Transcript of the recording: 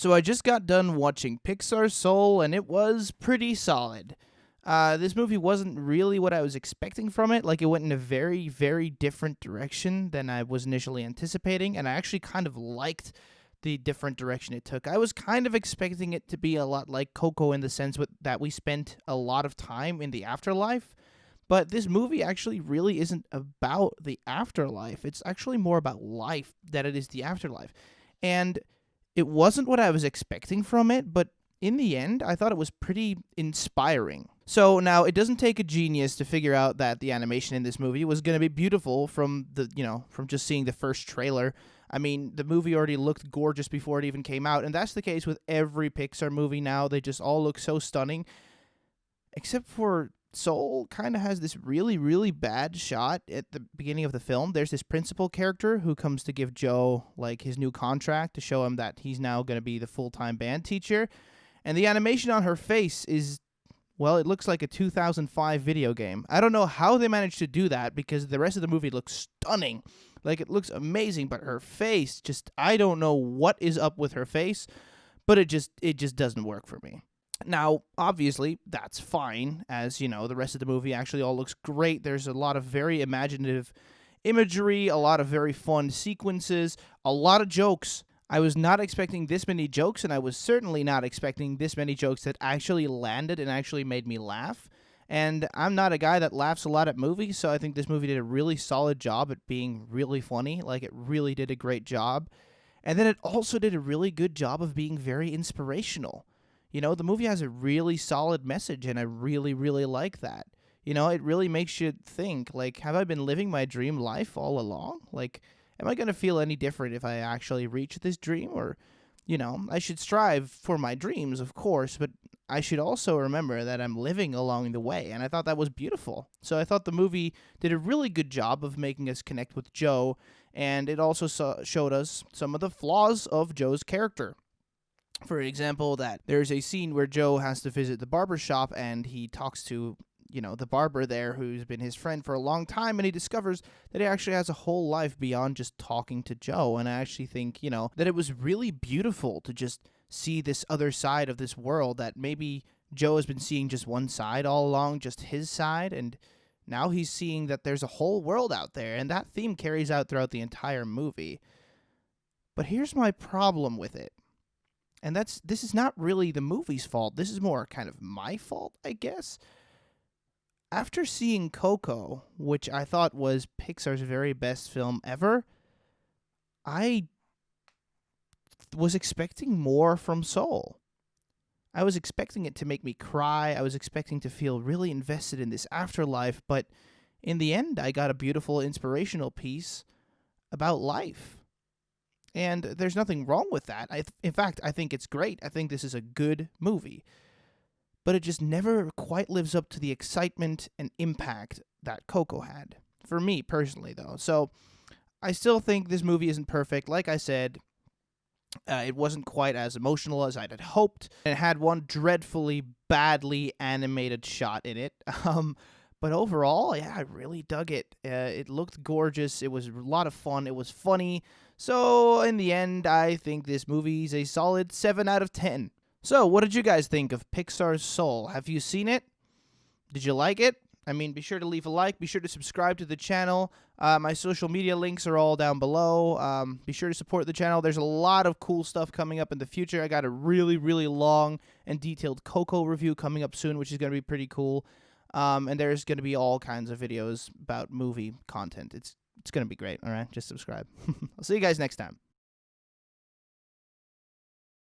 So I just got done watching Pixar's Soul, and it was pretty solid. This movie wasn't really what I was expecting from it. Like, it went in a very, very different direction than I was initially anticipating, and I actually kind of liked the different direction it took. I was kind of expecting it to be a lot like Coco in the sense that we spent a lot of time in the afterlife, but this movie actually really isn't about the afterlife. It's actually more about life than it is the afterlife. And it wasn't what I was expecting from it, but in the end, I thought it was pretty inspiring. So now it doesn't take a genius to figure out that the animation in this movie was going to be beautiful from from just seeing the first trailer. I mean, the movie already looked gorgeous before it even came out, and that's the case with every Pixar movie now. They just all look so stunning, except for Soul kind of has this really, really bad shot at the beginning of the film. There's this principal character who comes to give Joe, like, his new contract to show him that he's now going to be the full-time band teacher. And the animation on her face is, well, it looks like a 2005 video game. I don't know how they managed to do that because the rest of the movie looks stunning. Like, it looks amazing, but her face just, I don't know what is up with her face, but it just doesn't work for me. Now, obviously, that's fine, as, the rest of the movie actually all looks great. There's a lot of very imaginative imagery, a lot of very fun sequences, a lot of jokes. I was not expecting this many jokes, and I was certainly not expecting this many jokes that actually landed and actually made me laugh. And I'm not a guy that laughs a lot at movies, so I think this movie did a really solid job at being really funny. Like, it really did a great job. And then it also did a really good job of being very inspirational. The movie has a really solid message, and I really, really like that. It really makes you think, like, have I been living my dream life all along? Like, am I going to feel any different if I actually reach this dream? Or, I should strive for my dreams, of course, but I should also remember that I'm living along the way, and I thought that was beautiful. So I thought the movie did a really good job of making us connect with Joe, and it also showed us some of the flaws of Joe's character. For example, that there's a scene where Joe has to visit the barber shop, and he talks to, the barber there who's been his friend for a long time, and he discovers that he actually has a whole life beyond just talking to Joe. And I actually think, that it was really beautiful to just see this other side of this world that maybe Joe has been seeing just one side all along, just his side, and now he's seeing that there's a whole world out there, and that theme carries out throughout the entire movie. But here's my problem with it. And this is not really the movie's fault. This is more kind of my fault, I guess. After seeing Coco, which I thought was Pixar's very best film ever, I was expecting more from Soul. I was expecting it to make me cry. I was expecting to feel really invested in this afterlife. But in the end, I got a beautiful inspirational piece about life. And there's nothing wrong with that. In fact, I think it's great. I think this is a good movie. But it just never quite lives up to the excitement and impact that Coco had. For me, personally, though. So, I still think this movie isn't perfect. Like I said, it wasn't quite as emotional as I'd had hoped. It had one dreadfully, badly animated shot in it. But overall, yeah, I really dug it. It looked gorgeous. It was a lot of fun. It was funny. So, in the end, I think this movie's a solid 7 out of 10. So, what did you guys think of Pixar's Soul? Have you seen it? Did you like it? I mean, be sure to leave a like. Be sure to subscribe to the channel. My social media links are all down below. Be sure to support the channel. There's a lot of cool stuff coming up in the future. I got a really, really long and detailed Coco review coming up soon, which is going to be pretty cool. And there's going to be all kinds of videos about movie content. It's going to be great, all right? Just subscribe. I'll see you guys next time.